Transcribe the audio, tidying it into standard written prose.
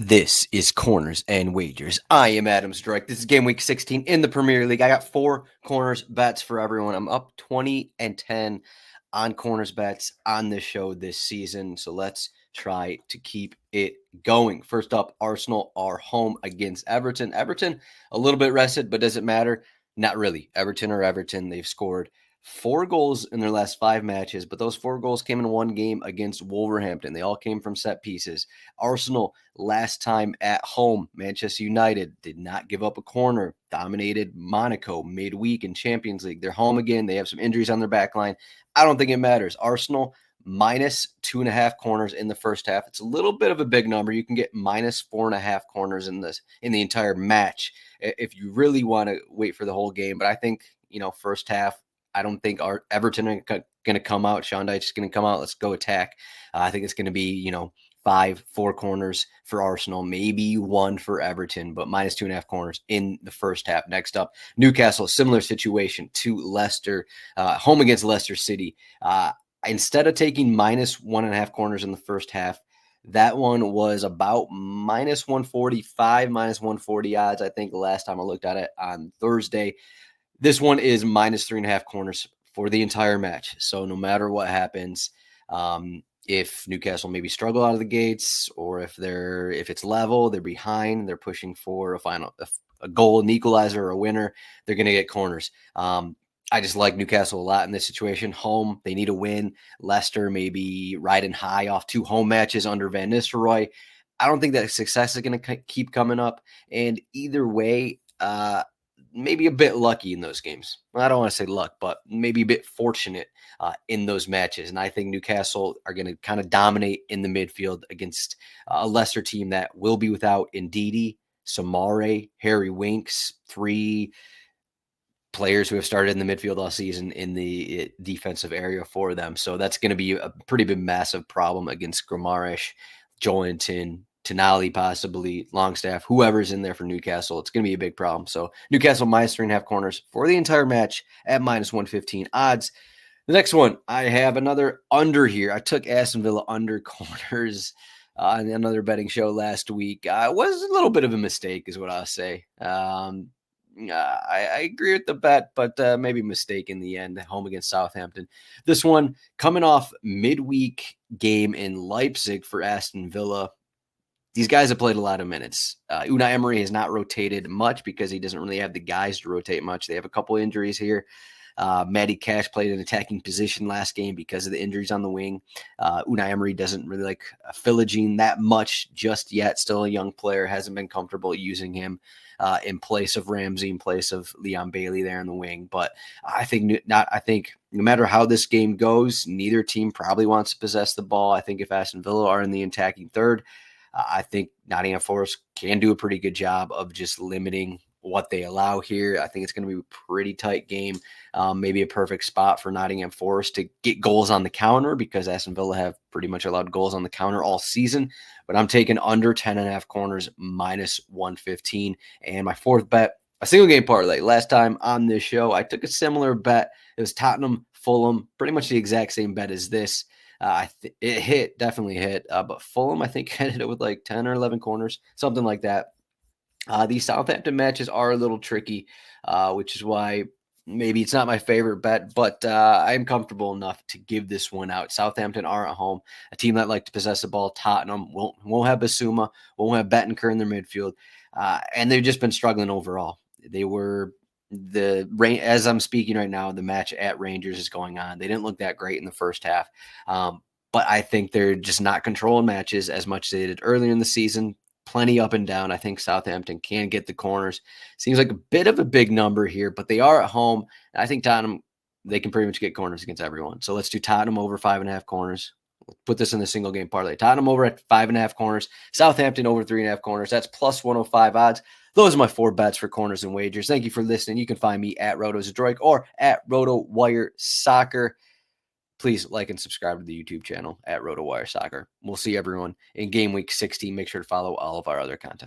This is Corners and Wagers. I am Adam Zdroik. This is game week 16 in the Premier League. I got 4 corners bets for everyone. I'm up 20-10 on corners bets on this show this season. So let's try to keep it going. First up, Arsenal are home against Everton. Everton, a little bit rested, but does it matter? Not really. Everton. They've scored 4 goals in their last 5 matches, but those 4 goals came in one game against Wolverhampton. They all came from set pieces. Arsenal, last time at home, Manchester United did not give up a corner, dominated Monaco midweek in Champions League. They're home again. They have some injuries on their back line. I don't think it matters. Arsenal, minus 2.5 corners in the first half. It's a little bit of a big number. You can get minus 4.5 corners in the entire match if you really want to wait for the whole game. But I think, first half, I don't think Everton are going to come out. Sean Dyche is going to come out. Let's go attack. I think it's going to be, 4 corners for Arsenal, maybe 1 for Everton, but minus 2.5 corners in the first half. Next up, Newcastle, similar situation to Leicester, home against Leicester City. Instead of taking minus 1.5 corners in the first half, that one was about minus 145, minus 140 odds. I think the last time I looked at it on Thursday. This one is minus 3.5 corners for the entire match. So no matter what happens, if Newcastle maybe struggle out of the gates, or if it's level, they're behind, they're pushing for a goal, an equalizer, or a winner, they're going to get corners. I just like Newcastle a lot in this situation. Home, they need a win. Leicester maybe riding high off 2 home matches under Van Nistelrooy. I don't think that success is going to keep coming up. And either way, maybe a bit lucky in those games. I don't want to say luck, but maybe a bit fortunate in those matches. And I think Newcastle are going to kind of dominate in the midfield against a Leicester team that will be without Ndidi, Samare, Harry Winks, 3 players who have started in the midfield all season in the defensive area for them. So that's going to be a pretty big, massive problem against Grammarish, Joelinton, Tonali, possibly Longstaff, whoever's in there for Newcastle. It's going to be a big problem. So Newcastle minus 3.5 corners for the entire match at minus 115 odds. The next one, I have another under here. I took Aston Villa under corners on another betting show last week. It was a little bit of a mistake is what I'll say. I agree with the bet, but maybe a mistake in the end. Home against Southampton. This one coming off midweek game in Leipzig for Aston Villa. These guys have played a lot of minutes. Unai Emery has not rotated much because he doesn't really have the guys to rotate much. They have a couple injuries here. Matty Cash played an attacking position last game because of the injuries on the wing. Unai Emery doesn't really like Philogene that much just yet. Still a young player. Hasn't been comfortable using him in place of Ramsey, in place of Leon Bailey there in the wing. But I think no matter how this game goes, neither team probably wants to possess the ball. I think if Aston Villa are in the attacking third, I think Nottingham Forest can do a pretty good job of just limiting what they allow here. I think it's going to be a pretty tight game, maybe a perfect spot for Nottingham Forest to get goals on the counter because Aston Villa have pretty much allowed goals on the counter all season. But I'm taking under 10.5 corners, minus 115. And my fourth bet, a single game parlay. Last time on this show, I took a similar bet. It was Tottenham, Fulham, pretty much the exact same bet as this. It definitely hit. But Fulham, I think, hit it with like 10 or 11 corners, something like that. These Southampton matches are a little tricky, which is why maybe it's not my favorite bet, but I am comfortable enough to give this one out. Southampton are at home, a team that like to possess the ball. Tottenham won't have Basuma, won't have Betancourt in their midfield, and they've just been struggling overall. They were as I'm speaking right now, the match at Rangers is going on. They didn't look that great in the first half, but I think they're just not controlling matches as much as they did earlier in the season. Plenty up and down. I think Southampton can get the corners. Seems like a bit of a big number here, but they are at home. I think Tottenham, they can pretty much get corners against everyone. So let's do Tottenham over 5.5 corners. Let's put this in the single game parlay. Tottenham over at 5.5 corners. Southampton over 3.5 corners. That's plus 105 odds. Those are my 4 bets for corners and wagers. Thank you for listening. You can find me at Zdroik or at RotoWire Soccer. Please like and subscribe to the YouTube channel at RotoWire Soccer. We'll see everyone in game week 16. Make sure to follow all of our other content.